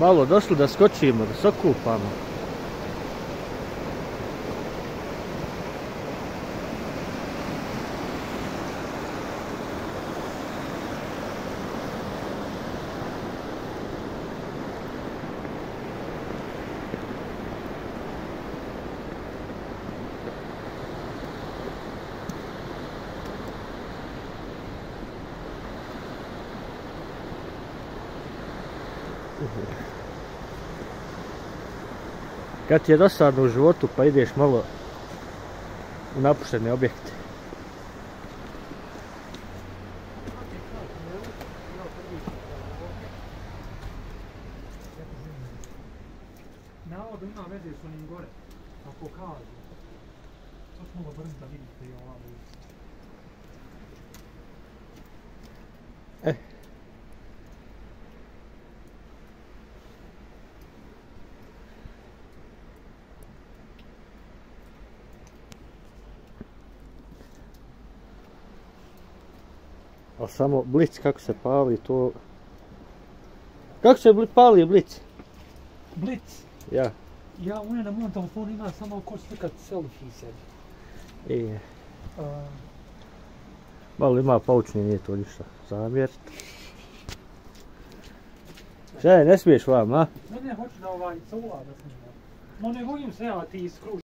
Malo došli da skočimo, da se okupamo. Kad ti je dosadno u životu pa ideš malo u napuštene objekte. Navodno ima veze s onim gore, ako kažu. To smo malo brzo da vidite i ova ulica. Ali samo blic kako se pali to... Kako se pali blic? Blic? Ja. Ja u na mom telefonu ima samo ko slikat selfie sebi. I... Malo ima paučnije, nije to ništa zamjeriti. Šta je, ne smiješ vam, a? Ne, hoću da sa ula da snimam. No ne bojim se ja ti skruži.